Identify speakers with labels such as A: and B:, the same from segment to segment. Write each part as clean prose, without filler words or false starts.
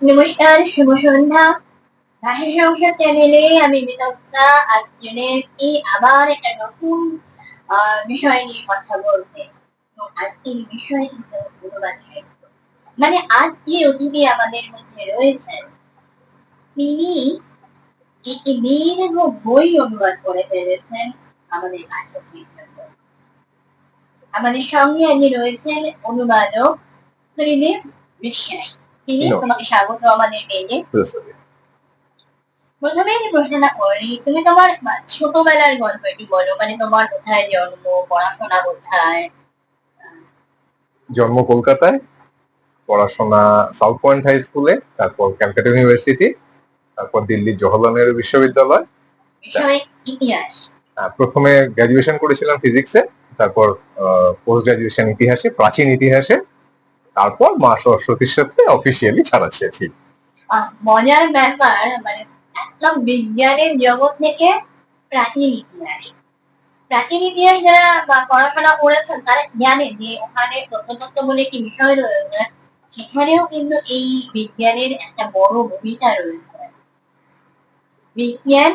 A: নমস্কার, শুভ সন্ধ্যা। ভাষা সংসার চ্যানেলে আমি বিতক্তা আজ চলে এসেছি আবার একটা নতুন বিষয় নিয়ে কথা বলতে। তো আজকের বিষয় কিন্তু অনুবাদ সাহিত্য। মানে আজ যে অতিথি আমাদের মধ্যে রয়েছেন, তিনি একটি দীর্ঘ বই অনুবাদ করে ফেলেছেন আমাদের পাঠকদের জন্য। আমাদের সঙ্গে আজকে রয়েছেন অনুবাদক ত্রিদীপ বিশ্বাস। তিনি তোমাকে স্বাগত আমাদের পেজে। প্রথমে আমি প্রশ্নটা করি, তুমি তোমার ছোটবেলার গল্প একটু বলো। মানে তোমার কোথায় জন্ম, পড়াশোনা কোথায়?
B: জন্ম কলকাতায়, পড়াশোনা সাউথ পয়েন্ট হাই স্কুলে, তারপর ক্যালকাটা ইউনিভার্সিটি, তারপর দিল্লির জওহরলাল নেহরু বিশ্ববিদ্যালয়।
A: ইতিহাস।
B: প্রথমে গ্রাজুয়েশন করেছিলাম ফিজিক্সে, তারপর পোস্ট গ্রাজুয়েশন ইতিহাসে, প্রাচীন ইতিহাসে, তারপর মা সরস্বতীর সাথে অফিসিয়ালি ছাড়া ছেড়েছি।
A: মজার ব্যাপার, মানে একদম বিজ্ঞানের জগৎ থেকে প্রাচীন ইতিহাস। প্রাচীন ইতিহাস যারা পড়াশোনা করেছেন তারা জানেন যে ওখানে প্রত্নতত্ত্ব বলে একটি বিষয় রয়েছে, সেখানেও কিন্তু এই বিজ্ঞানের একটা বড় ভূমিকা রয়েছে। বিজ্ঞান,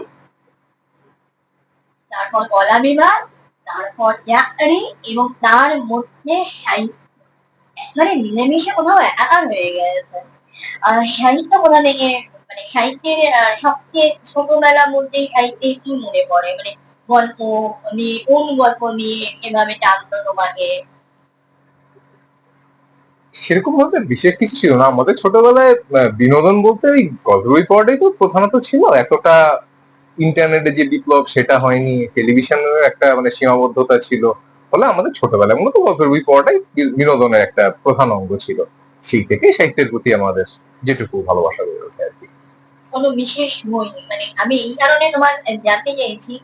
A: তারপর কলা বিভাগ, তারপর চাকরি এবং তার মধ্যে সাহিত্য, মানে মিলেমিশে কোথাও একাকার হয়ে গেছে। সাহিত্য কোথা থেকে, মানে সাহিত্যের সবচেয়ে ছোটবেলার মধ্যে সাহিত্যে কি মনে পড়ে? মানে গল্প নিয়ে, কোন গল্প নিয়ে এভাবে টানতো তোমাকে?
B: সেরকম ভাবে বিশেষ কিছু ছিল না আমাদের ছোটবেলায়। বিনোদন বলতে ওই গল্প বই পড়াটাই তো প্রধানত ছিল। এতটা ইন্টারনেটের যে বিপ্লব সেটা হয়নি, টেলিভিশনের একটা মানে সীমাবদ্ধতা ছিল। ফলে আমাদের ছোটবেলায় মূলত গল্পের বই পড়াটাই বিনোদনের একটা প্রধান অঙ্গ ছিল। সেই থেকে সাহিত্যের প্রতি আমাদের যেটুকু ভালোবাসা গড়ে ওঠে আর কি।
A: কোনো বিশেষ বই, মানে আমি এই কারণে তোমার জানতে চাইছি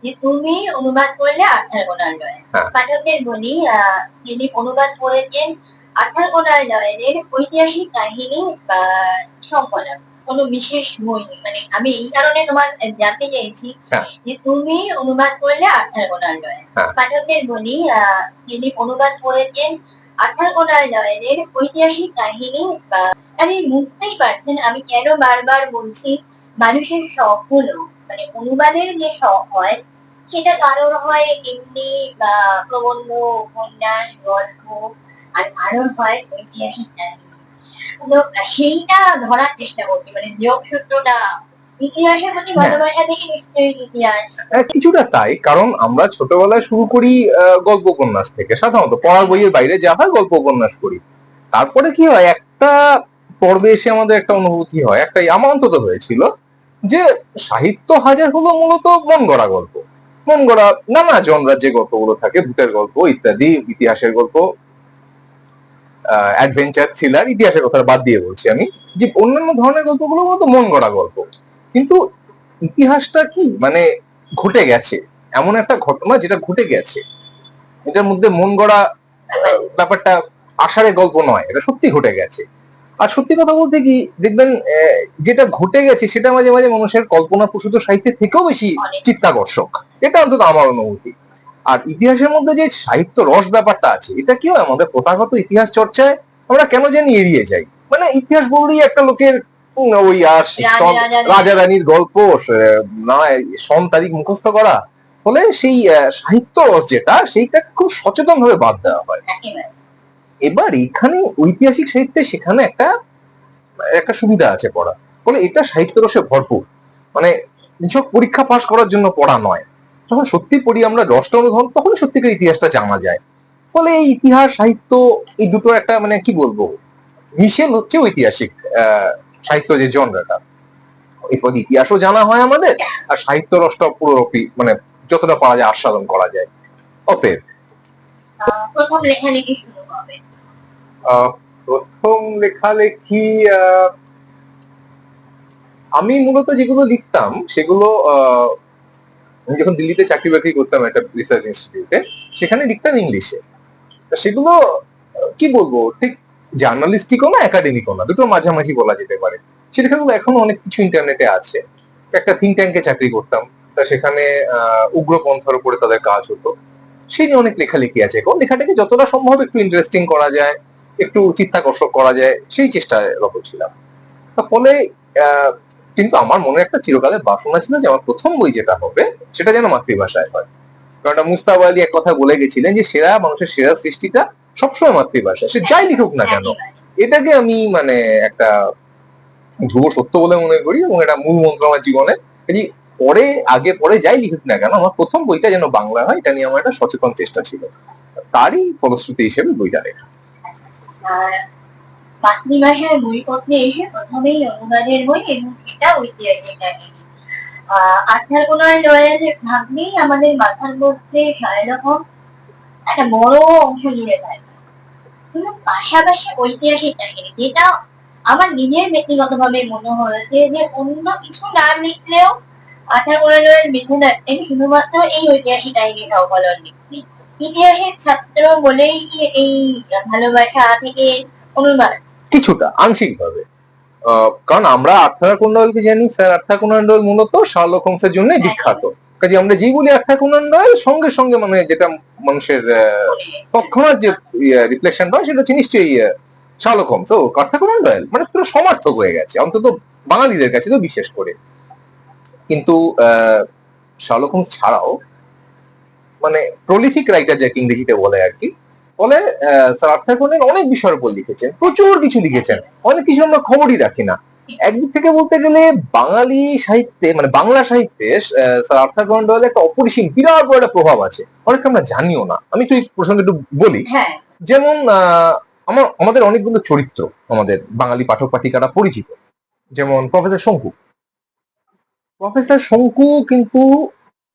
A: যে তুমি অনুবাদ করলে আর্থার কোনান ডয়েল। পাঠকদের বলি, যিনি অনুবাদ করেছেন আর্থার কোনান ডয়েলের ঐতিহাসিক কাহিনী বা সংকলন। কোনো বিশেষ বই, মানে আমি এই কারণে তোমার জানতে চাইছি যে তুমি অনুবাদ করলে আর্থার কোনান ডয়েল। পাঠকদের বলি, যিনি অনুবাদ করেছেন আর্থার কোনান ডয়েলের ঐতিহাসিক কাহিনী বা, আমি বুঝতেই পারছেন আমি কেন বারবার বলছি মানুষের শখ হলো, মানে অনুবাদের যে শখ হয় সেটা কারোর হয় এমনি বা প্রবন্ধ, উপন্যাস, গল্প, আর কারোর হয় ঐতিহাসিক কাহিনী। সেইটা ধরার চেষ্টা করছি, মানে যোগসূত্রটা ইতিহাসের প্রতি ভালোবাসা থেকে নিশ্চয়ই ইতিহাস।
B: কিছুটা তাই, কারণ আমরা ছোটবেলায় শুরু করি গল্প উপন্যাস থেকে। সাধারণত পড়ার বইয়ের বাইরে যা হয় গল্প উপন্যাস করি। তারপরে কি হয়, একটা পর্বে এসে আমাদের একটা অনুভূতি হয়, একটা আমার অন্তত হয়েছিল যে সাহিত্য হাজার হলো মূলত মন গড়া গল্প। মন গড়া নানা জনরার যে গল্পগুলো থাকে, ভূতের গল্প ইত্যাদি, ইতিহাসের গল্প, অ্যাডভেঞ্চার, থ্রিলার, ইতিহাসের কথা বাদ দিয়ে বলছি আমি, যে অন্যান্য ধরনের গল্পগুলো মূলত মন গড়া গল্প। কিন্তু ইতিহাসটা কি, মানে ঘটে গেছে এমন একটা ঘটনা যেটা ঘটে গেছে, এটার মধ্যে মন গড়া ব্যাপারটা আষাঢ়ে গল্প নয়, এটা সত্যি ঘটে গেছে। আর সত্যি কথা বলতে কি দেখবেন, যেটা ঘটে গেছে সেটা মাঝে মাঝে মানুষের কল্পনা প্রসূত সাহিত্যের থেকেও বেশি চিত্তাকর্ষক। এটা অন্তত আমার অনুভূতি। আর ইতিহাসের মধ্যে যে সাহিত্য রস ব্যাপারটা আছে, এটা কি হয় আমাদের প্রথাগত ইতিহাস চর্চায় আমরা কেন জানি এড়িয়ে যাই। মানে ইতিহাস বললেই একটা লোকের ওই আর রাজা রানীর গল্প, না সন তারিখ মুখস্থ করা, ফলে সেই সাহিত্য রস যেটা, সেইটা খুব সচেতন ভাবে বাদ দেওয়া হয়। এবার এখানে ঐতিহাসিক সাহিত্যে সেখানে একটা একটা সুবিধা আছে পড়া, ফলে এটা সাহিত্য রসে ভরপুর। মানে নিছক পরীক্ষা পাশ করার জন্য পড়া নয়, যখন সত্যি পড়ি আমরা রসটা অনুভব, তখন সত্যিকার ইতিহাসটা জানা যায়। ফলে এই ইতিহাস সাহিত্য এই দুটো একটা মানে কি বলবো মিশেল হচ্ছে ঐতিহাসিক সাহিত্য যে জনরাটা। এরপর ইতিহাসও জানা হয় আমাদের, আর সাহিত্য রসটা পুরোপুরি মানে যতটা পারা যায় আস্বাদন করা যায়। অতএব
A: প্রথম লেখালেখি শুরু হবে।
B: প্রথম লেখালেখি আমি মূলত যেগুলো লিখতাম সেগুলো আমি যখন দিল্লিতে চাকরি বাকরি করতাম একটা রিসার্চ ইনস্টিটিউটে, সেখানে লিখতাম ইংলিশে। সেগুলো কি বলবো, ঠিক জার্নালিস্টিকও না একাডেমিকও না, দুটো মাঝামাঝি বলা যেতে পারে। সেখানে এখনো অনেক কিছু ইন্টারনেটে আছে। একটা থিঙ্ক ট্যাঙ্কে চাকরি করতাম, তা সেখানে উগ্রপন্থার উপরে তাদের কাজ হতো, সেই নিয়ে অনেক লেখালেখি আছে। এখন লেখাটাকে যতটা সম্ভব একটু ইন্টারেস্টিং করা যায়, একটু চিত্তাকর্ষক করা যায়, সেই চেষ্টায় রত ছিলাম। ফলে কিন্তু আমার মনে একটা চিরকালের বাসনা ছিল যে আমার প্রথম বই যেটা হবে সেটা যেন মাতৃভাষায় হয়। কারণ মুস্তাফা আলী এক কথা বলে গেছিলেন যে মানুষের সেরা সৃষ্টিটা সবসময় মাতৃভাষা, সে যাই লিখুক না কেন। এটাকে আমি মানে একটা ধ্রুব সত্য বলে মনে করি এবং এটা মূল মন্ত্র আমার জীবনে। পরে পরে যাই লিখুক না কেন আমার প্রথম বইটা যেন বাংলা হয়, এটা নিয়ে আমার একটা সচেতন চেষ্টা ছিল, তারই ফলশ্রুতি হিসেবে বইটা লেখা।
A: মাতৃভাষায় বই পড়তে এসে প্রথমেই অনুবাদের বই এবং এটা ঐতিহাসিক কাহিনী। আর্থার কোনান ডয়েল ভাবলেই আমাদের মাথার মধ্যে শার্লক হোমস একটা বড় অংশ জুড়ে থাকে, কিন্তু পাশাপাশি ঐতিহাসিক কাহিনী, যেটা আমার নিজের ব্যক্তিগতভাবে মনে হয়েছে যে অন্য কিছু না লিখলেও আর্থার কোনান ডয়েল বেঁচে থাকতেন শুধুমাত্র এই ঐতিহাসিক কাহিনী অবলম্বন লিখতে। ইতিহাসের ছাত্র বলেই এই ভালোবাসা থেকে অনুবাদ
B: কিছুটা আংশিক ভাবে, কারণ আমরা আর্থার কোনান ডয়েলকে জানি, স্যার আর্থার কোনান ডয়েল মূলত শার্লক হোমসের জন্য বিখ্যাত। কাজে আমরা যেই বলি আর্থার কোনান ডয়েল, সঙ্গে সঙ্গে মানে যেটা মানুষের তৎক্ষণাৎ যে রিফ্লেকশন হয় সেটা হচ্ছে নিশ্চয়ই শার্লক হোমস। ও আর্থার কোনান ডয়েল মানে পুরো সমার্থক হয়ে গেছে, অন্তত বাঙালিদের কাছে তো বিশেষ করে। কিন্তু শার্লক হোমস ছাড়াও মানে প্রলিফিক রাইটার যাকে ইংরেজিতে বলে আর কি, ফলে স্যার আর্থার কোনান অনেক বিষয়ের উপর লিখেছেন, প্রচুর কিছু লিখেছেন, অনেক কিছু আমরা খবরই রাখি না। একদিক থেকে বলতে গেলে বাঙালি সাহিত্যে মানে বাংলা সাহিত্যে স্যার আর্থার কোনান ডয়েলের একটা অপরিসীম বিরাট বড় একটা প্রভাব আছে, অনেকটা আমরা জানিও না। আমি তো এই প্রসঙ্গে একটু বলি, যেমন আমাদের অনেকগুলো চরিত্র আমাদের বাঙালি পাঠক পাঠিকারা পরিচিত, যেমন প্রফেসর শঙ্কু। প্রফেসর শঙ্কু কিন্তু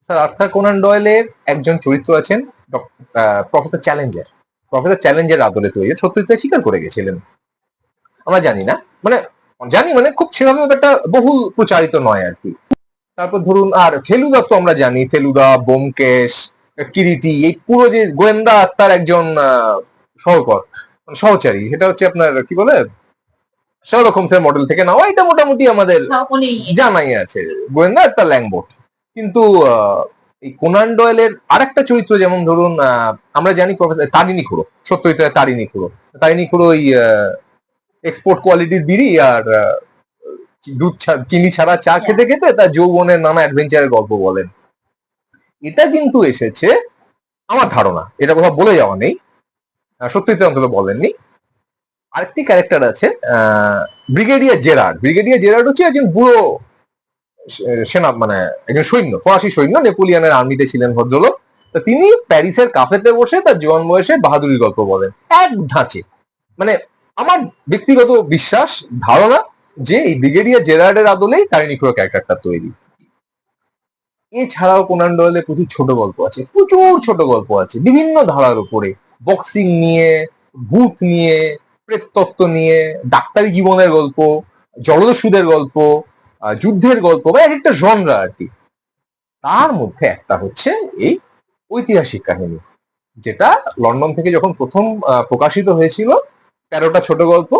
B: স্যার আর্থার কোনান ডয়েলের একজন চরিত্র আছেন, প্রফেসর চ্যালেঞ্জার। প্রফেসর চ্যালেঞ্জার আদলে তৈরি, সত্যজিৎ রায় স্বীকার করে গেছিলেন। আমরা জানি না, মানে খুব সেভাবে একটা বহুল প্রচারিত নয় আর কি। তারপর ধরুন আর ফেলুদা তো আমরা জানি, ফেলুদা, ব্যোমকেশ, কিরিটি, এই পুরো যে গোয়েন্দা আত্মার একজন সহচারী, সেটা হচ্ছে আপনার কি বলে শার্লক হোমসের মডেল থেকে নেওয়া, এটা মোটামুটি আমাদের জানাই আছে, গোয়েন্দা একটা ল্যাংবোট। কিন্তু এই কোনান ডয়েলের আরেকটা চরিত্র, যেমন ধরুন আমরা জানি প্রফেসর তারিণী খুড়ো, সত্যজিৎ রায় তারিণী খুড়ো। তারিণী খুড়ো ওই এক্সপোর্ট কোয়ালিটির বিড়ি আর দুধ চিনি ছাড়া চা খেতে খেতে তার যৌবনের নানা অ্যাডভেঞ্চারের গল্প বলেন। এটা কিন্তু এসেছে আমার ধারণা, এটা কোথাও বলে যাওয়া নেই, সত্যজিৎ রায় অন্তত বলেননি। আরেকটি ক্যারেক্টার আছে ব্রিগেডিয়ার জেরার্ড। ব্রিগেডিয়ার জেরার্ড হচ্ছে একজন বুড়ো সেনা, মানে একজন সৈন্য, ফরাসি সৈন্য, নেপোলিয়নের আর্মিতে ছিলেন ভদ্রলোক। তো তিনি প্যারিসের কাফেতে বসে তার জোয়ান বয়সে বাহাদুরির গল্প বলেন, এক ধাঁচে। মানে আমার ব্যক্তিগত বিশ্বাস, ধারণা যে এই ব্রিগেডিয়ার জেরার্ডের আদলেই তারিণী খুড়ো ক্যারেক্টারটা তৈরি। এছাড়াও কোনান ডয়েলের প্রচুর ছোট গল্প আছে, প্রচুর ছোট গল্প আছে বিভিন্ন ধারার উপরে, বক্সিং নিয়ে, ভূত নিয়ে, প্রেততত্ত্ব নিয়ে, ডাক্তারি জীবনের গল্প, জলদস্যুদের গল্প, যুদ্ধের গল্প, বা এক একটা জনরা আর কি। তার মধ্যে একটা হচ্ছে এই ঐতিহাসিক কাহিনী, যেটা লন্ডন থেকে যখন প্রথম প্রকাশিত হয়েছিল, 13টা ছোট গল্প,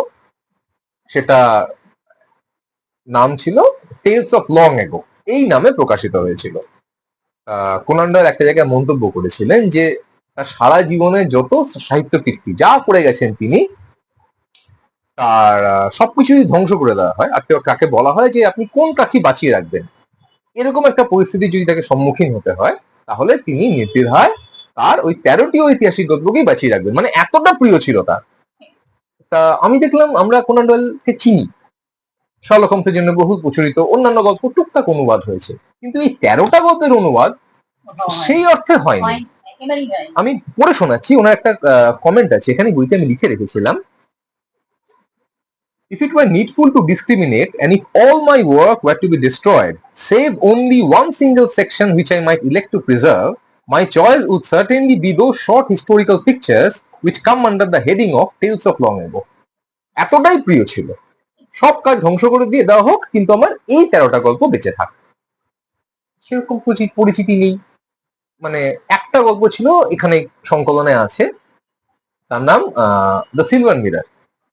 B: সেটা নাম ছিল টেলস অফ লং এগো, এই নামে প্রকাশিত হয়েছিল। কোনান ডয়েল একটা জায়গায় মন্তব্য করেছিলেন যে তার সারা জীবনে যত সাহিত্য কীর্তি যা করে গেছেন তিনি, তার সবকিছুই ধ্বংস করে দেওয়া হয়, আর কাকে বলা হয় যে আপনি কোন কাজটি বাঁচিয়ে রাখবেন, এরকম একটা পরিস্থিতি যদি তাকে সম্মুখীন হতে হয়, তাহলে তিনি নির্দ্বিধায় তার ওই 13টি ঐতিহাসিক গল্পকেই বাঁচিয়ে রাখবেন, মানে এতটা প্রিয় ছিল তার। তা আমি দেখলাম আমরা কোনান ডয়েলকে চিনি, শার্লক হোমসের জন্য বহু প্রচলিত, অন্যান্য গল্প টুকটাক অনুবাদ হয়েছে, কিন্তু এই 13টা গল্পের অনুবাদ সেই অর্থে হয়নি। আমি পড়ে শোনাচ্ছি, ওনার একটা কমেন্ট আছে এখানে, বইতে আমি লিখে রেখেছিলাম। If it were needful to discriminate, and if all my work were to be destroyed, save only one single section which I might elect to preserve, my choice would certainly be those short historical pictures which come under the heading of Tales of Long Ago. এতটাই প্রিয় ছিল, সব কাজ ধ্বংস করে দিয়ে দেওয়া হোক, কিন্তু আমার এই 13টা গল্প বেঁচে থাক। সেরকম পরিচিতি নেই, মানে একটা গল্প ছিল এখানে সংকলনে আছে, তার নাম দ্য সিলভার মিরর।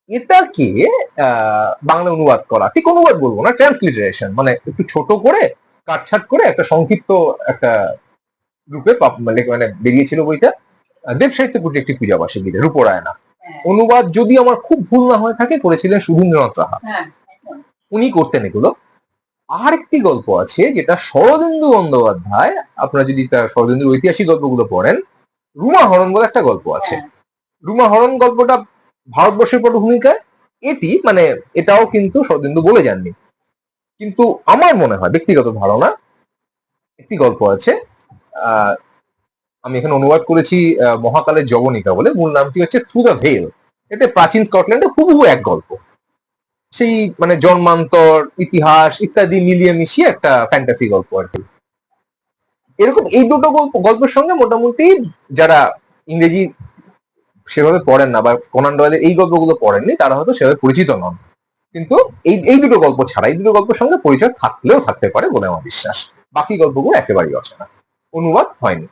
B: এটাকে বাংলা অনুবাদ করা, ঠিক অনুবাদ বলবো না, ট্রান্সলিটারেশন, মানে একটু ছোট করে কাটছাট করে একটা সংক্ষিপ্ত একটা রূপে মানে বেরিয়েছিল বইটা, দেব সাহিত্য প্রজেক্টের পূজাবাসী গীতে, রূপরায়না। অনুবাদ যদি আমার খুব ভুল না হয়ে থাকে করেছিলেন সুধীন্দ্রনাথ রাহা। উনি করতেন এগুলো। আর একটি গল্প আছে যেটা শরদিন্দু বন্দ্যোপাধ্যায়, আপনারা যদি তার শরদিন্দুর ঐতিহাসিক গল্পগুলো পড়েন, রুমা হরণ বলে একটা গল্প আছে।
A: হ্যাঁ,
B: রুমা হরণ গল্পটা ভারতবর্ষের পটভূমিকায়, এটি মানে এটাও কিন্তু শরদিন্দু বলে যাননি। কিন্তু আমার মনে হয়, ব্যক্তিগত ধারণা, একটি গল্প আছে, আহ আমি এখানে অনুবাদ করেছি মহাকালের জবনিকা বলে, মূল নামটি হচ্ছে থ্রু দ্য ভেল। এটা প্রাচীন স্কটল্যান্ডে হুবহু এক গল্প, সেই মানে জন্মান্তর, ইতিহাস ইত্যাদি মিলিয়ে মিশিয়ে একটা ফ্যান্টাসি গল্প আর কি। এরকম এই দুটো গল্পের সঙ্গে মোটামুটি যারা ইংরেজি সেভাবে পড়েন না বা কোনান ডয়েলের এই গল্পগুলো পড়েননি তারা হয়তো সেভাবে পরিচিত নন। কিন্তু এই দুটো গল্প ছাড়া এই দুটো গল্পের সঙ্গে পরিচয় থাকলেও থাকতে পারে বলে আমার বিশ্বাস। বাকি গল্পগুলো একেবারেই অচেনা, অনুবাদ হয়নি।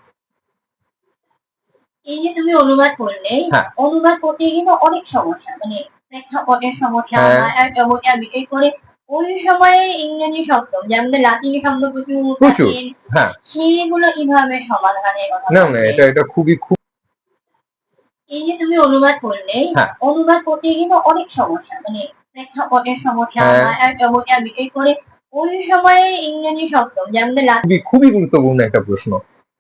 A: এই যে তুমি অনুবাদ করলে,
B: হ্যাঁ,
A: অনুবাদ করতে কিন্তু অনেক সমস্যা, মানে প্রেক্ষাপটের সমস্যা,
B: হ্যাঁ,
A: ভাষার সমস্যা, বিশেষ করে ওই সময়ে ইংরেজি শব্দ যার মধ্যে লাতিনি শব্দ প্রচুর
B: প্রচুর।
A: থাকে,
B: হ্যাঁ,
A: সেগুলো কিভাবে সমাধানের কথা
B: না না,
A: বলবে।
B: এটা খুবই খুব।
A: এই যে তুমি অনুবাদ করলে,
B: হ্যাঁ,
A: অনুবাদ করতে কিন্তু অনেক সমস্যা, মানে প্রেক্ষাপটের সমস্যা,
B: হ্যাঁ,
A: ভাষার সমস্যা, বিশেষ করে ওই সময়ে ইংরেজি শব্দ যার মধ্যে
B: খুবই খুবই গুরুত্বপূর্ণ একটা প্রশ্ন।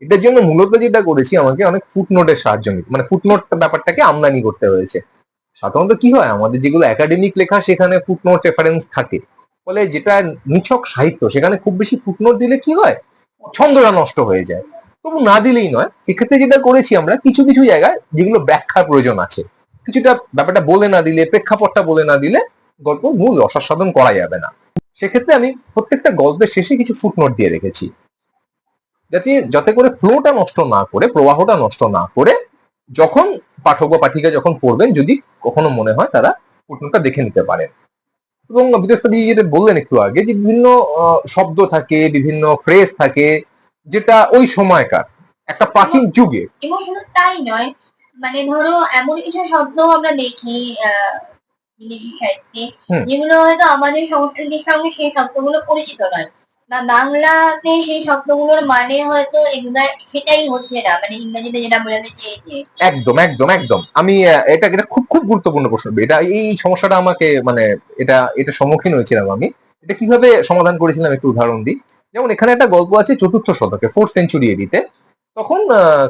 B: এটার জন্য মূলত যেটা করেছি, আমাকে অনেক ফুটনোটের সাহায্য নিতে, মানে ফুটনোট ব্যাপারটাকে আমদানি করতে হয়েছে। সাধারণত কি হয়, আমাদের যেগুলো একাডেমিক লেখা সেখানে ফুটনোট রেফারেন্স থাকে, ফলে যেটা নিছক সাহিত্য সেখানে খুব বেশি ফুটনোট দিলে কি হয়, ছন্দটা নষ্ট হয়ে যায়। তবু না দিলেই নয়, সেক্ষেত্রে যেটা করেছি আমরা, কিছু কিছু জায়গায় যেগুলো ব্যাখ্যার প্রয়োজন আছে, কিছুটা ব্যাপারটা বলে না দিলে, প্রেক্ষাপটটা বলে না দিলে গল্প মূল রসাস্বাদন করা যাবে না। সেক্ষেত্রে আমি প্রত্যেকটা গল্পের শেষে কিছু ফুটনোট দিয়ে রেখেছি, যাতে করে ফ্লোটা নষ্ট না করে, প্রবাহটা নষ্ট না করে, যখন পাঠক বা পাঠিকা যখন পড়বেন, যদি কখনো মনে হয় তারা ফুটনোটটা দেখে নিতে পারেন। এবং বিদেশি যেটা বললেন একটু আগে, যে বিভিন্ন শব্দ থাকে, বিভিন্ন ফ্রেজ থাকে, যেটা ওই সময়কার একটা প্রাচীন যুগে।
A: এবং শুধু তাই নয়, মানে ধরো এমন কিছু শব্দ আমরা দেখি ইংরেজি সাহিত্যে, যেগুলো হয়তো আমাদের সংস্কৃতির সঙ্গে সেই শব্দগুলো পরিচিত নয়, বা বাংলাতে সেই শব্দগুলোর মানে হয়তো সেটাই হচ্ছে না, মানে ইংরেজিতে যেটা বোঝাতে চেয়েছে।
B: একদম একদম একদম, আমি এটা এটা খুব খুব গুরুত্বপূর্ণ প্রশ্ন। এটা এই সমস্যাটা আমাকে মানে এটা সম্মুখীন হয়েছিলাম আমি। এটা কিভাবে সমাধান করেছিলাম একটু উদাহরণ দিই। যেমন এখানে একটা গল্প আছে, চতুর্থ শতকে, 4th সেঞ্চুরি এডিতে। তখন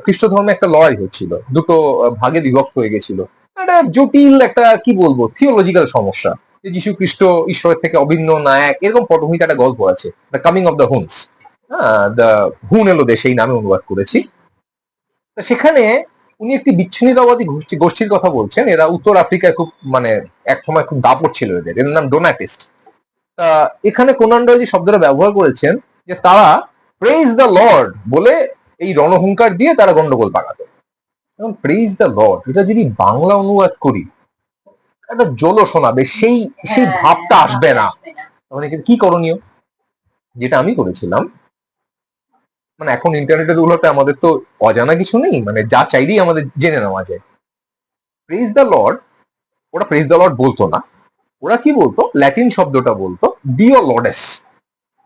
B: খ্রিস্ট ধর্মে একটা লড়াই হচ্ছিল, দুটো ভাগে বিভক্ত হয়ে গেছিল। একটা জটিল একটা কি বলবো থিওলজিক্যাল সমস্যা, যে যীশু খ্রিস্ট ঈশ্বরের থেকে অভিন্ন নায়ক, এরকম পটভূমিতে একটা গল্প আছে, the coming of the Huns. The হুন এলো দেশে, এই নামে অনুবাদ করেছি। সেখানে উনি একটি বিচ্ছিন্নতাবাদী গোষ্ঠীর কথা বলছেন। এরা উত্তর আফ্রিকায় খুব মানে এক সময় খুব দাপট ছিল এদের, এর নাম ডোনাটিস্ট। তা এখানে কোনান ডয়েল যে শব্দটা ব্যবহার করেছেন, যে তারা প্রেইজ দ্য লর্ড বলে এই রণহুঙ্কার দিয়ে তারা গন্ডগোল পাকাতো। এখন প্রেইজ দ্য লর্ড এটা যদি বাংলা অনুবাদ করি, একটা জল শোনাবে, সেই সেই ভাবটা আসবে না। তখন কি করণীয়? যেটা আমি করেছিলাম, মানে এখন ইন্টারনেটের দৌলতে আমাদের তো অজানা কিছু নেই, মানে যা চাইলেই আমাদের জেনে নেওয়া যায়। প্রেজ দ্য লর্ড, ওরা প্রেজ দ্য লর্ড বলতো না, ওরা কি বলতো, ল্যাটিন শব্দটা বলতো ডিও লর্ডেস।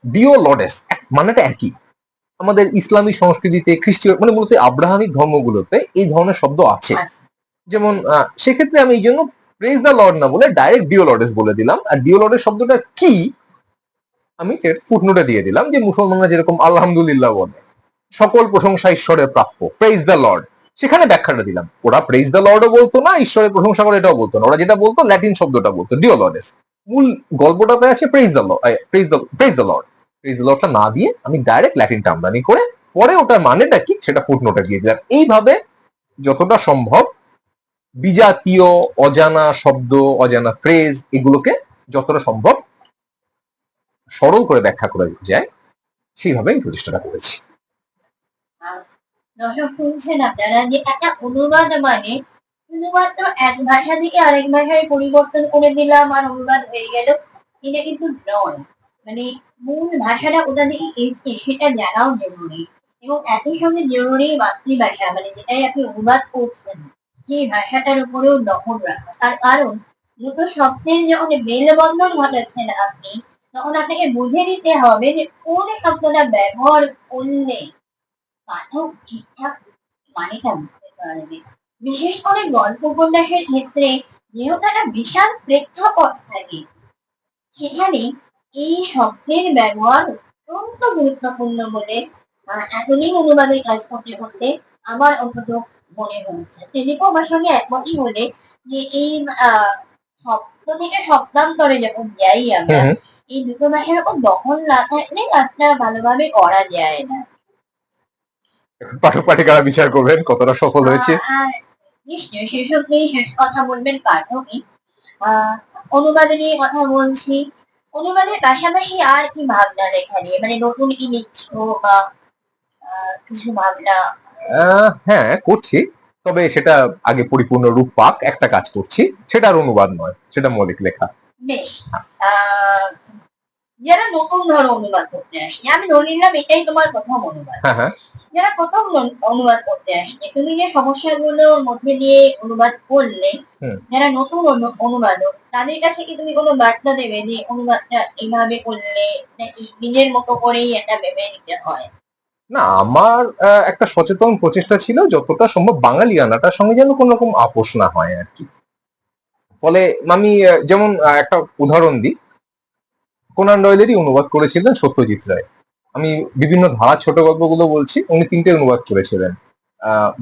B: ডিও লর্ডেস মানেটা একই। আমাদের ইসলামী সংস্কৃতিতে, খ্রিস্টীয় মানে মূলত আব্রাহামিক ধর্মগুলোতে এই ধরনের শব্দ আছে। যেমন সেক্ষেত্রে আমি এই জন্য প্রেজ দ্য লর্ড না বলে ডাইরেক্ট ডিও লর্ডেস বলে দিলাম। আর ডিও লর্ডের শব্দটা কি আমি ফুটনোটে দিয়ে দিলাম, যে মুসলমানরা যেরকম আলহামদুলিল্লাহ বলে, সকল প্রশংসা ঈশ্বরের প্রাপ্য, প্রেজ দ্য লর্ড। সেখানে ব্যাখ্যাটা দিলাম, ওরা প্রেজ দ্য লর্ডও বলতো না, ঈশ্বরের প্রশংসা করে এটাও বলতো না, ওরা যেটা বলতো ল্যাটিন শব্দটা বলতো ডিও লর্ডেস। মূল গল্পটাতে আছে praise the lord, praise the lord. Praise the লর্ডটা না দিয়ে আমি ডাইরেক্ট ল্যাটিনটা আমদানি করে পরে ওটার মানেটা কি সেটা ফুটনোটে দিয়ে দিলাম। এইভাবে যতটা সম্ভব বিজাতীয় অজানা শব্দ, অজানা ফ্রেজ, এগুলোকে যতটা সম্ভব সরল করে ব্যাখ্যা করা যায়, সেইভাবে এই প্রচেষ্টাটা করেছি।
A: দর্শক শুনছেন আপনারা, যে একটা অনুবাদ মানে শুধুমাত্র এক ভাষা থেকে আরেক ভাষায় পরিবর্তন করে দিলাম আর অনুবাদ হয়ে গেল, এটা কিন্তু নয়। মানে মূল ভাষাটা কোথা থেকে এসছে সেটা জানাও জরুরি, এবং একই সঙ্গে জরুরি মাতৃভাষা, মানে যেটাই আপনি অনুবাদ করছেন সেই ভাষাটার উপরেও দখল রাখা। তার কারণ দুটো শব্দের যখন মেলবন্ধন ঘটাচ্ছেন আপনি, তখন আপনাকে বুঝে নিতে হবে যে কোন শব্দটা ব্যবহার করলে পাঠক ঠিকঠাক মানেটা বুঝতে পারবে। বিশেষ করে গল্প উপন্যাসের ক্ষেত্রে যেহেতু একটা বিশাল প্রেক্ষাপট থাকে, সেখানে এই শব্দের ব্যবহার অত্যন্ত গুরুত্বপূর্ণ বলে এতদিন অনুবাদের কাজ করতে করতে আমার অন্তত মনে হয়েছে। টেলিকো আমার সঙ্গে একমতই হলে যে এই শব্দ থেকে শব্দান্তরে যখন যাই আমরা, এই দুটো ভাষার উপর দখল না থাকলে কাজটা ভালোভাবে করা যায় না।
B: পাঠক পাঠিকারা বিচার করবেন কতটা সফল হয়েছে।
A: নিশ্চয়ই সেসব নিয়ে শেষ কথা বলবেন পাঠকই। অনুবাদ নিয়ে কথা বলছি, অনুবাদের পাশাপাশি আর কি ভাবনা লেখা নিয়ে, মানে নতুন কি লিখছো বা কিছু ভাবনা?
B: হ্যাঁ, করছি, তবে সেটা আগে পরিপূর্ণ রূপ পাক। একটা কাজ করছি, সেটা আর অনুবাদ নয়, সেটা মৌলিক লেখা।
A: বেশ। যারা নতুন ধরো অনুবাদ করতে আসে, আমি ধরে নিলাম এটাই তোমার প্রথম অনুবাদ, যারা প্রথম অনুবাদ করতে আসে, তুমি যে সমস্যাগুলোর মধ্যে দিয়ে অনুবাদ করলে, যারা নতুন অনুবাদক, তাদের কাছে কি তুমি কোনো বার্তা দেবে যে অনুবাদটা এইভাবে করলে নাকি নিজের মতো করেই এটা ভেবে নিতে হয়?
B: না, আমার একটা সচেতন প্রচেষ্টা ছিল যতটা সম্ভব বাঙালিয়ানাটার সঙ্গে যেন কোন রকম আপোষ না হয় আর কি। ফলে আমি যেমন একটা উদাহরণ দিই, কোনান ডয়েলেরই অনুবাদ করেছিলেন সত্যজিৎ রায়। আমি বিভিন্ন ধারা ছোট গল্পগুলো বলছি, উনি 3টে অনুবাদ করেছিলেন।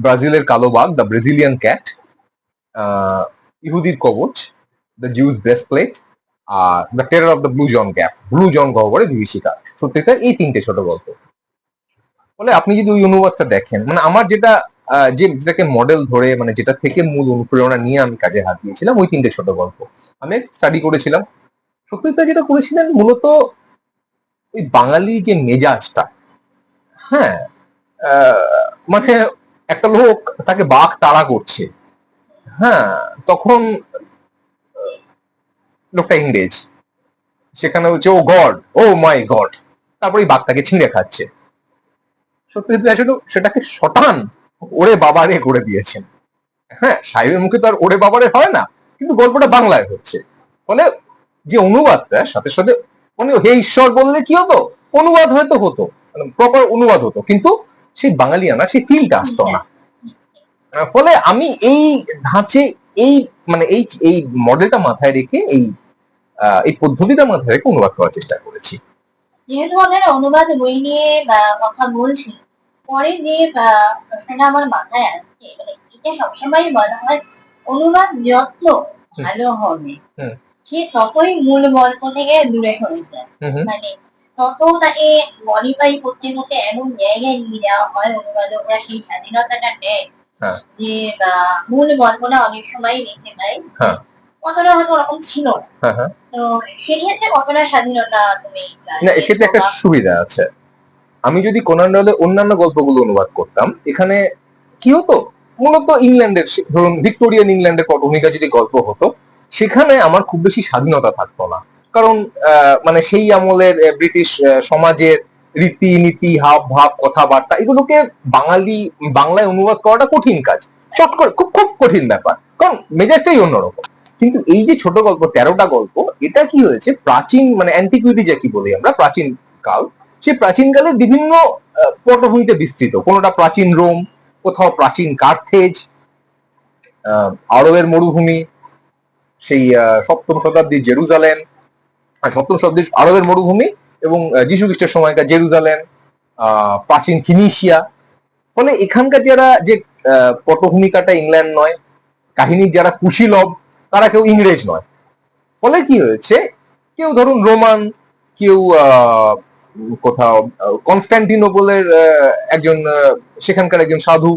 B: ব্রাজিলের কালো বাঘ, দ্য ব্রাজিলিয়ান ক্যাট, ইহুদির কবচ, দ্য জিউস ব্রেস্টপ্লেট, আর the terror of the Blue John gap, Blue John গহ্বরে বিভীষিকা। সত্যজিৎ রায় এই 3টে ছোট গল্প। ফলে আপনি যদি ওই অনুবাদটা দেখেন, মানে আমার যেটাকে মডেল ধরে, মানে যেটা থেকে মূল অনুপ্রেরণা নিয়ে আমি কাজে হাত দিয়েছিলাম, ওই 3টে ছোট গল্প আমি স্টাডি করেছিলাম। সত্যজিৎ রায় যেটা করেছিলেন মূলত ওই বাঙালি যে মেজাজটা, হ্যাঁ, মানে একটা লোক তাকে বাঘ তাড়া করছে, হ্যাঁ, তখন লোকটা ইংরেজ, সেখানে হচ্ছে ও গড, ও মাই গড, তারপরে এই বাঘটাকে ছিঁড়ে খাচ্ছে। সত্যজিৎ রায় সেটাকে শটান ওরে বাবারে করে দিয়েছেন। হ্যাঁ, সাহেবের মুখে তো আর ওরে বাবারে হয় না, কিন্তু গল্পটা বাংলায় হচ্ছে। ফলে যে অনুবাদটা সাথে সাথে, মানে হে ঈশ্বর বললে কি হতো, অনুবাদ হয়তো হতো, প্রপার অনুবাদ হতো, কিন্তু সেই বাঙালিয়ানা, সেই ফিলটা আসতো না। ফলে আমি এই ধাঁচে, এই মানে এই মডেলটা মাথায় রেখে, এই পদ্ধতিটা মাথায় রেখে অনুবাদ করার চেষ্টা করেছি।
A: যেহেতু আমরা অনুবাদ বই নিয়ে কথা বলছি, পরে যে প্রশ্নটা আমার মাথায় আসছে, মানে এটা সবসময় বলা হয় অনুবাদ যত ভালো হবে সে ততই মূল গল্প থেকে দূরে সরে যায়। মানে তত তাকে মডিফাই করতে করতে এমন জায়গায় নিয়ে যাওয়া হয়, অনুবাদকরা সেই স্বাধীনতাটা নেয় যে মূল গল্পটা অনেক সময় লিখতে পারে, কতটা হয়তো ওরকম ছিল না। তো সেক্ষেত্রে কতটা স্বাধীনতা তুমি?
B: না, এক্ষেত্রে একটা সুবিধা আছে। আমি যদি কোনান ডয়েলের অন্যান্য গল্পগুলো অনুবাদ করতাম, এখানে কি হতো, মূলত ইংল্যান্ডের, ধরুন ভিক্টোরিয়ান ইংল্যান্ডের পটভূমিকা যদি গল্প হতো, সেখানে আমার খুব বেশি স্বাধীনতা থাকতো না। কারণ মানে সেই আমলের ব্রিটিশ সমাজের রীতিনীতি, হাব ভাব, কথাবার্তা, এগুলোকে বাংলায় অনুবাদ করাটা কঠিন কাজ, চট করে খুব খুব কঠিন ব্যাপার, কারণ মেজাজটাই অন্যরকম। কিন্তু এই যে ছোট গল্প, 13টা গল্প, এটা কি হয়েছে, প্রাচীন মানে অ্যান্টিকুইটি যা কি বলি আমরা, প্রাচীন কাল, সে প্রাচীনকালে বিভিন্ন পটভূমিতে বিস্তৃত। কোনোটা প্রাচীন রোম, কোথাও প্রাচীন কার্থেজ, আরবের মরুভূমি, সেই 7ম শতাব্দীর জেরুজালেম, আর 7ম শতাব্দীর আরবের মরুভূমি, এবং যীশু খ্রিস্টের সময়কার জেরুজালেম, প্রাচীন ফিনিশিয়া। ফলে এখানকার যারা যে পটভূমিকাটা ইংল্যান্ড নয়, কাহিনীর যারা কুশীলব, তারা কেউ ইংরেজ নয়। ফলে কি হয়েছে, কেউ ধরুন রোমান, কেউ কোথাও কনস্ট্যান্টিনোপলের একজন, সেখানকার একজন সাধু,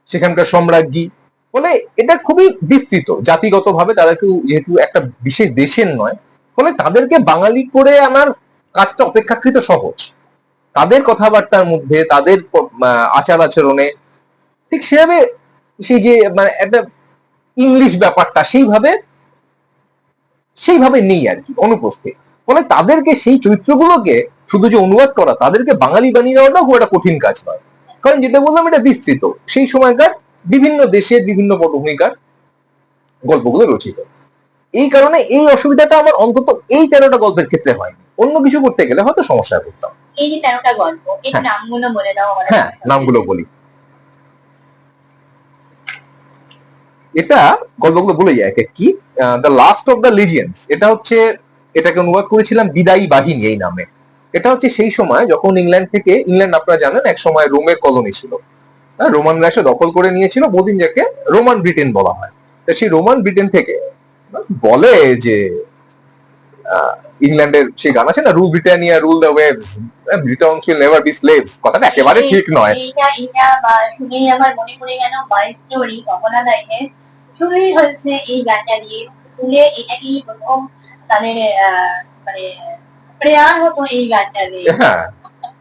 B: সেখানকার সম্রাজ্ঞী। ফলে এটা খুবই বিস্তৃত জাতিগতভাবে, তারা কেউ যেহেতু একটা বিশেষ দেশের নয়, ফলে তাদেরকে বাঙালি করে আনার কাজটা অপেক্ষাকৃত সহজ। তাদের কথাবার্তার মধ্যে, তাদের আচার আচরণে ঠিক সেভাবে সেই যে মানে একটা ইংলিশ ব্যাপারটা সেইভাবে নেই আর কি, অনুপস্থিত। ফলে তাদেরকে, সেই চরিত্রগুলোকে শুধু যে অনুবাদ করা, তাদেরকে বাঙালি বানিয়ে দেওয়াটাও খুব একটা কঠিন কাজ নয়, কারণ যেটা বললাম এটা বিস্তৃত, সেই সময়কার বিভিন্ন দেশের বিভিন্ন পটভূমিকার গল্পগুলো রচিত। এই কারণে এই অসুবিধাটা আমার অন্তত এই 13টা গল্পের ক্ষেত্রে হয়নি। অন্য কিছু করতে গেলে হয়তো সমস্যায় পড়তাম।
A: এই যে 13টা গল্প, এর নামগুলো বলে দাও আমাদের।
B: হ্যাঁ, নামগুলো বলি। এটা গল্পগুলো বলে যায় কি, দ্য লাস্ট অফ দ্য লিজিয়ন্স, এটা হচ্ছে এটাকে অনুবাদ করেছিলাম বিদায়ী বাহিনী এই নামে। এটা হচ্ছে সেই সময় যখন ইংল্যান্ড আপনারা জানেন এক সময় রোমের কলোনি ছিল। রোমানরা এসে দখল করে নিয়েছিল, বহুদিন যাকে রোমান ব্রিটেন বলা হয়। তা সেই রোমান ব্রিটেন থেকে বলে যে ইংল্যান্ডের সেই গান আছে না, rule Britannia rule the waves, Britons will never be slaves, কথাটা একেবারে ঠিক নয়।
A: এটা শুনেই আমার মনে পড়ে গেল মাই স্টোরি কমলা দাইয়ের। শুরুই হচ্ছে এই গানটা দিয়ে, স্কুলে এটা কি প্রথম তাদের মানে প্রেয়ার হতো এই গানটা দিয়ে।
B: হ্যাঁ,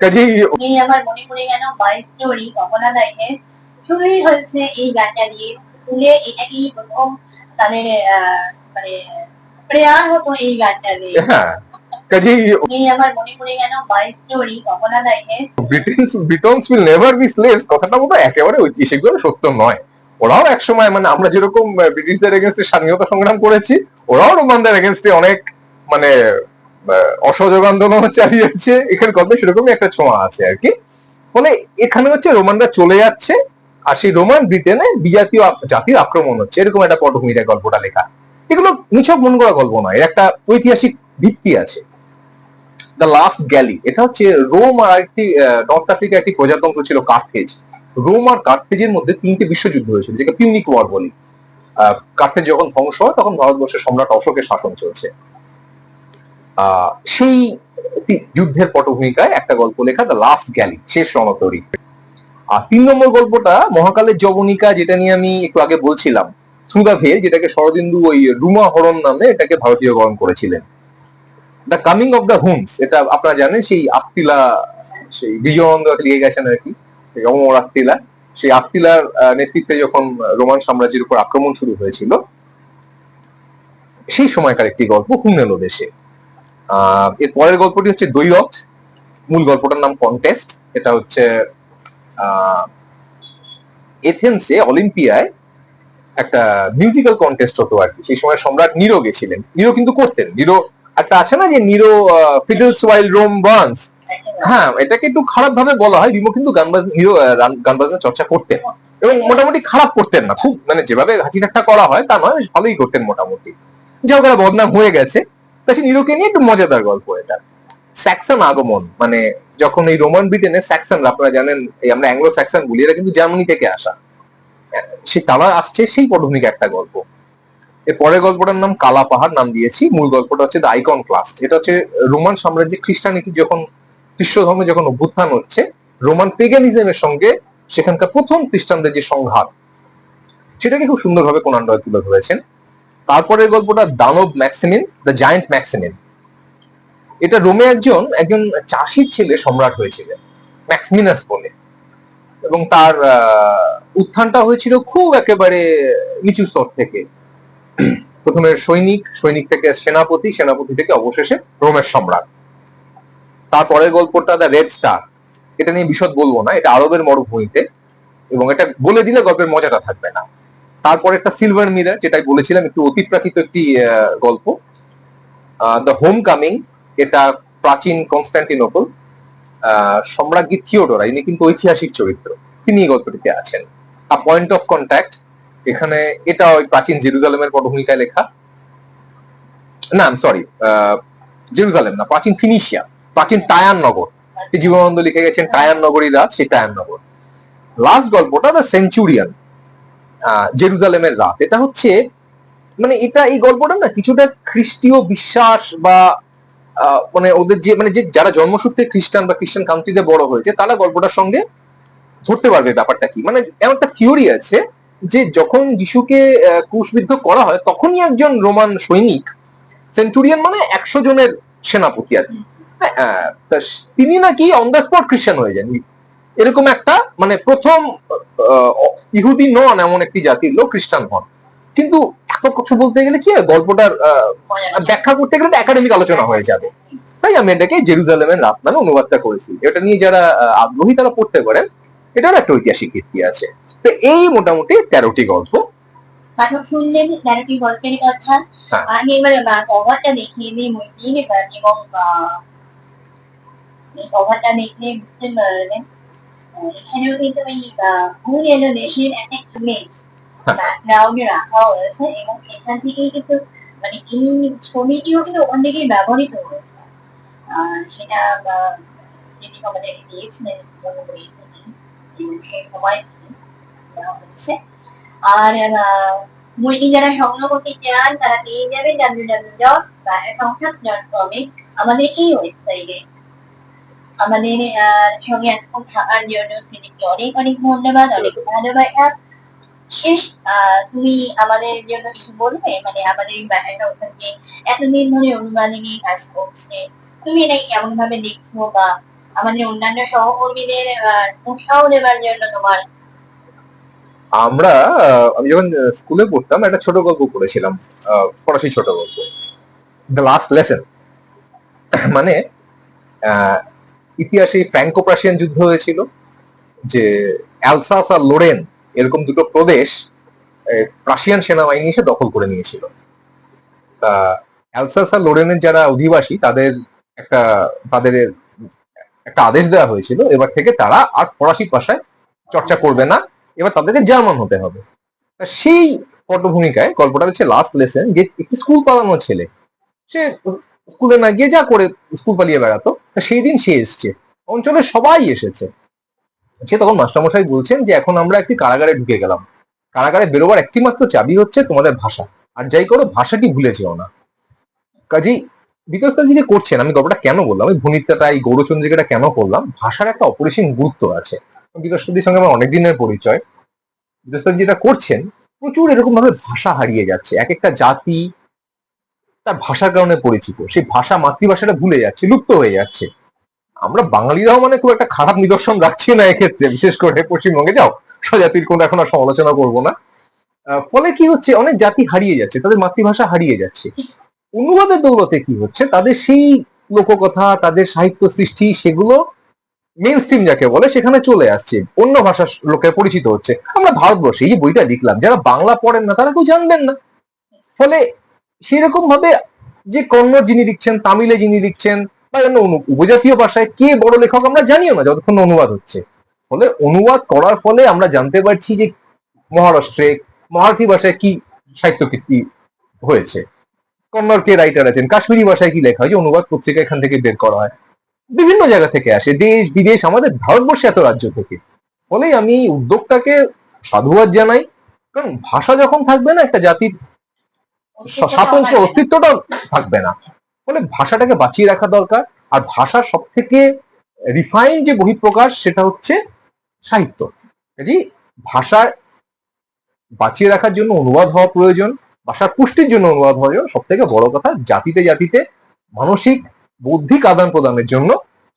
B: কাজেই
A: শুনেই আমার মনে পড়ে গেল মাই স্টোরি কমলা দাইয়ের। শুরুই হচ্ছে এই গানটা দিয়ে, স্কুলে এটা কি প্রথম তাদের মানে প্রেয়ার হতো এই গানটা দিয়ে।
B: হ্যাঁ, কাজেই
A: আমার মনে পড়ে গেল মাই স্টোরি কমলা দাইয়ের।
B: Britons will never be slaves, কথাটা বোধ একেবারে ঐতিহাসিকভাবে সত্য নয়। ওরাও একসময় মানে আমরা যেরকম ব্রিটিশদের এগেনস্টে স্বাধীনতা সংগ্রাম করেছি, ওরাও রোমানদের এগেনস্টে অনেক মানে অসহযোগ আন্দোলন চালিয়েছে। এখানে গল্পে সেরকমই একটা ছোঁয়া আছে আর কি। মানে এখানে হচ্ছে রোমানরা চলে যাচ্ছে, আর সেই রোমান ব্রিটেনে বিজাতীয় জাতির আক্রমণ হচ্ছে, এরকম একটা পটভূমিতে গল্পটা লেখা। এগুলো নিছক মন করা গল্প নয়, এর একটা ঐতিহাসিক ভিত্তি আছে। দ্য লাস্ট গ্যালি, এটা হচ্ছে রোম আর একটি নর্থ আফ্রিকা একটি প্রজাতন্ত্র ছিল কার্থেজ। রোম আর কার্থেজের মধ্যে 3টে বিশ্বযুদ্ধ হয়েছিল, যেটা পিউনিক ওয়ার বলি। কার্থেজ যখন ধ্বংস হয় তখন ভারতবর্ষের সম্রাট অশোকের শাসন চলছে। সেই যুদ্ধের পটভূমিকায় একটা গল্প লেখা, দ্য লাস্ট গ্যালি, শেষ রণতরী। আর 3 নম্বর গল্পটা মহাকালের জবনিকা, যেটা নিয়ে আমি একটু আগে বলছিলাম, থ্রু দ্য ভেল, যেটাকে শরদিন্দু ওই রুমা হরণ নামে এটাকে ভারতীয়করণ করেছিলেন। দ্য কামিং অফ দ্য হুমস, এটা আপনারা জানেন সেই আত্মিলা, সেই বিজয়ানন্দ লিখে গেছেন আর কি, অমর আত্মিলা। সেই আত্মিলার নেতৃত্বে যখন রোমান সাম্রাজ্যের উপর আক্রমণ শুরু হয়েছিল, সেই সময়কার একটি গল্প, হুন এলো দেশে। এর পরের গল্পটি হচ্ছে দৈরথ, মূল গল্পটার নাম কন্টেস্ট। এটা হচ্ছে এথেন্সে অলিম্পিয়ায় একটা মিউজিক্যাল কন্টেস্ট হতো আর কি। সেই সময় সম্রাট নিরো গেছিলেন। নিরো কিন্তু করতেন, নিরো একটা আছে না যে নিরো ফিডলস ওয়াইল রোম বার্নস, হ্যাঁ এটাকে একটু খারাপ ভাবে বলা হয়। নিরো কিন্তু গান বাজনা চর্চা করতেন, এবং মোটামুটি খারাপ করতেন না, খুব মানে যেভাবে হাসি ঠাট্টা করা হয় তা নয়, ভালোই করতেন মোটামুটি। যাও ওরা বদনাম হয়ে গেছে। তা সে নিরোকে নিয়ে একটু মজাদার গল্প এটা। স্যাক্সন আগমন, মানে যখন এই রোমান ব্রিটেনে স্যাক্সন, আপনারা জানেন এই আমরা অ্যাংলো স্যাক্সন বলি, এরা কিন্তু জার্মানি থেকে আসা, সে তারা আসছে, সেই পটভূমিকা একটা গল্প। এর পরের গল্পটার নাম কালা পাহাড় নাম দিয়েছি। মূল গল্পটা হচ্ছে দ্য আইকন ক্লাস্ট। এটা হচ্ছে রোমান সাম্রাজ্যে খ্রিস্টানিটি যখন, খ্রিস্ট ধর্মে যখন অভ্যুত্থান হচ্ছে, রোমান পেগানিজমের সঙ্গে সেখানকার প্রথম খ্রিস্টানদের যে সংঘাত, সেটাকে খুব সুন্দরভাবে কোনান ডয়েল তুলে ধরেছেন। তারপরের গল্পটা দানব ম্যাক্সিমিন, দ্য জায়ান্ট ম্যাক্সিমিন। এটা রোমে একজন চাষির ছেলে সম্রাট হয়েছিলেন, ম্যাক্সমিনাস বলে, এবং তার উত্থানটা হয়েছিল খুব একেবারে নিচু স্তর থেকে। প্রথমে সৈনিক থেকে সেনাপতি, সেনাপতি থেকে অবশেষে রোমের সম্রাট। তারপরের গল্পটা দ্য রেড স্টার। এটা নিয়ে বিশদ বলবো না, এটা আরবের মরুভূমিতে, এবং এটা বলে দিলে গল্পের মজাটা থাকবে না। তারপর একটা সিলভার মিরর, যেটাই বলেছিলাম একটু অতিপ্রাকৃত একটি গল্প, দ্য হোম কামিং। এটা প্রাচীন কনস্ট্যান্টিনোপল, সম্রাজ্ঞী থিওডোরা, ইনি কিন্তু ঐতিহাসিক চরিত্র, তিনি এই গল্পটিতে আছেন। আ পয়েন্ট অফ কন্ট্যাক্ট, এখানে এটা ওই প্রাচীন জেরুজালেমের পটভূমিকায় লেখা, না সরি, জেরুজালেম না, প্রাচীন ফিনিশিয়া, প্রাচীন টায়ান নগর, জীবনানন্দ লিখে গেছেন টায়ান নগরী রাত, সেই টায়ান নগর। লাস্ট গল্পটা দ্য সেঞ্চুরিয়ান, জেরুজালেমের রাত। এটা হচ্ছে মানে এটা এই গল্পটা না কিছুটা খ্রিস্টীয় বিশ্বাস বা মানে ওদের যে মানে যে যারা জন্মসূত্রে খ্রিস্টান বা খ্রিস্টান কান্ট্রিতে বড় হয়েছে, তারা গল্পটার সঙ্গে ধরতে পারবে ব্যাপারটা কি। মানে এমন একটা থিওরি আছে যে যখন যিশুকে ক্রুশবিদ্ধ করা হয়, তখনই একজন রোমান সৈনিক, সেন্টুরিয়ান মানে 100 জনের সেনাপতি আর কি, তিনি নাকি অন দ্য স্পট খ্রিস্টান হয়ে যান। এরকম একটা মানে প্রথম ইহুদি নন এমন একটি জাতির লোক খ্রিস্টান হন। কিন্তু এত কিছু বলতে গেলে কি গল্পটার ব্যাখ্যা করতে গেলে একাডেমিক আলোচনা হয়ে যাবে, তাই আমি এটাকে জেরুজালেমের রাত নামে অনুবাদটা করেছি। এটা নিয়ে যারা আগ্রহী তারা পড়তে পারেন, এটারও একটা ঐতিহাসিক ভিত্তি আছে। তো এই মোটামুটি 13টি গল্প।
A: পাঠক শুনলেন 13টি গল্পের কথা। আমি এবারে কভারটা দেখিয়ে দিই মইটির, এবং এই কভারটা দেখলে বুঝতে পারবেন এখানেও কিন্তু ওই হুন এলো দেশের একটা ইমেজ ব্যাকগ্রাউন্ডে রাখা হয়েছে, এবং এখান থেকেই কিন্তু মানে এই ছবিটিও কিন্তু ওখান থেকেই ব্যবহৃত হয়েছে। সেটা যেটি আমাদেরকে দিয়েছিলেন মনে করি সেই সময় দেওয়া হচ্ছে। আর বইটি যারা সংগ্রহ করতে চান তারা পেয়ে যাবেন www.সংখ্যাত.com এ আমাদের এই ওয়েবসাইটে। আমাদের সঙ্গে এতক্ষণ থাকার জন্য দিদিকে অনেক অনেক ধন্যবাদ, অনেক ভালোবাসা। শেষ তুমি আমাদের জন্য কিছু বলবে? মানে আমাদের এই ব্যাপারটা ওখানে এতদিন ধরে অনুবাদে নিয়ে কাজ করছে। তুমি এটাকে কেমন ভাবে দেখছো বা আমাদের অন্যান্য সহকর্মীদের উৎসাহ দেবার জন্য তোমার
B: আমরা আমি যখন স্কুলে পড়তাম একটা ছোট গল্প পড়েছিলাম, ফরাসি ছোট গল্প, দ্য লাস্ট লেসন। মানে ইতিহাসে ফ্র্যাঙ্কো প্রাশিয়ান যুদ্ধ হয়েছিল, যে অ্যালসাস আর লোরেন এরকম দুটো প্রদেশ প্রাশিয়ান সেনাবাহিনী এসে দখল করে নিয়েছিল। তা অ্যালসাস আর লোরেনের যারা অধিবাসী একটা তাদের একটা আদেশ দেওয়া হয়েছিল, এবার থেকে তারা আর ফরাসি ভাষায় চর্চা করবে না, এবার তাদেরকে জার্মান হতে হবে। সেই পটভূমিকায় গল্পটা হচ্ছে লাস্ট লেসন, যে একটি স্কুল পালানো ছেলে, সে স্কুলে না গিয়ে যা করে স্কুল পালিয়ে বেড়াতো, সেই দিন সে এসছে, অঞ্চলের সবাই এসেছে। সে তখন মাস্টারমশাই বলছেন যে এখন আমরা একটি কারাগারে ঢুকে গেলাম, কারাগারে বেরোবার একটি মাত্র চাবি হচ্ছে তোমাদের ভাষা, আর যাই করো ভাষাটি ভুলে যেও না। কাজেই বিকাশদা যিনি করছেন, আমি গল্পটা কেন বললাম, আমি ভূমিকাটা এই গৌরচন্দ্রিকাটা কেন করলাম, ভাষার একটা অপরিসীম গুরুত্ব আছে। বিকাশদার সঙ্গে আমার অনেক দিনের পরিচয়। বিকাশদা যেটা করছেন, প্রচুর এরকম ভাবে ভাষা হারিয়ে যাচ্ছে, এক একটা জাতি তার ভাষার কারণে পরিচিত, সেই ভাষা মাতৃভাষাটা ভুলে যাচ্ছে, লুপ্ত হয়ে যাচ্ছে। আমরা বাঙালিরাও মানে খুব একটা খারাপ নিদর্শন রাখছি না এক্ষেত্রে, বিশেষ করে পশ্চিমবঙ্গে। যাও, স্বজাতির কোনো এখন আর সমালোচনা করবো না। ফলে কি হচ্ছে, অনেক জাতি হারিয়ে যাচ্ছে, তাদের মাতৃভাষা হারিয়ে যাচ্ছে। অনুবাদের দৌলতে কি হচ্ছে, তাদের সেই লোককথা, তাদের সাহিত্য সৃষ্টি, সেগুলো মেইন স্ট্রিম যাকে বলে সেখানে চলে আসছে, অন্য ভাষার লোকে পরিচিত হচ্ছে। আমরা ভারতবর্ষে এই যে বইটা লিখলাম, যারা বাংলা পড়েন না তারা কেউ জানবেন না। ফলে সেরকম ভাবে যে কন্নড় যিনি লিখছেন, তামিলে যিনি লিখছেন, বা অন্য উপজাতীয় ভাষায় কে বড় লেখক আমরা জানিও না যতক্ষণ অনুবাদ হচ্ছে। ফলে অনুবাদ করার ফলে আমরা জানতে পারছি যে মহারাষ্ট্রে মারাঠি ভাষায় কি সাহিত্য কীর্তি হয়েছে, কন্নড় কে রাইটার আছেন, কাশ্মীরি ভাষায় কি লেখা হয়, যে অনুবাদ পত্রিকা এখান থেকে বের করা হয়, বিভিন্ন জায়গা থেকে আসে, দেশ বিদেশ, আমাদের ভারতবর্ষে এত রাজ্য থেকে। ফলে আমি এই উদ্যোগটাকে সাধুবাদ জানাই, কারণ ভাষা যখন থাকবে না, একটা জাতির স্বাতন্ত্র অস্তিত্বটাও থাকবে না। ফলে ভাষাটাকে বাঁচিয়ে রাখা দরকার। আর ভাষার সব থেকে রিফাইন যে বহিঃপ্রকাশ সেটা হচ্ছে সাহিত্য। কাজেই ভাষা বাঁচিয়ে রাখার জন্য অনুবাদ হওয়া প্রয়োজন, ভাষার পুষ্টির জন্য অনুবাদ হওয়া প্রয়োজন। সব থেকে বড় কথা, জাতিতে জাতিতে মানসিক বৌদ্ধিক আদান প্রদানের জন্য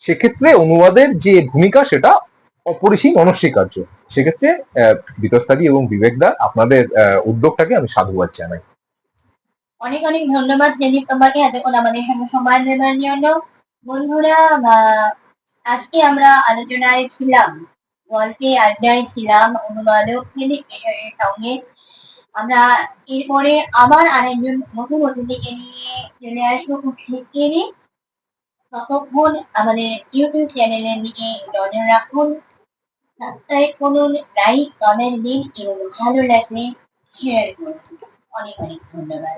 B: সেক্ষেত্রে অনুবাদের যে ভূমিকা সেটা অপরিসীম, অনস্বীকার্য। সেক্ষেত্রে বিতস্তাদি এবং বিবেকদা, আপনাদের উদ্যোগটাকে আমি সাধুবাদ জানাই।
A: অনেক অনেক ধন্যবাদ জেনিফ তোমাকে এতক্ষণ আমাদের সঙ্গে সময় দেবার জন্য। বন্ধুরা, আজকে আমরা আলোচনায় ছিলাম, গল্পে আড্ডায় ছিলাম অনুবাদকের সঙ্গে। আমরা এরপরে আবার আরেকজন নতুন অতিথিকে নিয়ে চলে আসবো খুব শিগগিরই। ততক্ষণ আমাদের ইউটিউব চ্যানেলের দিকে নজর রাখুন, সাবস্ক্রাইব করুন, লাইক কমেন্ট দিন এবং ভালো লাগলে শেয়ার করুন। অনেক অনেক ধন্যবাদ।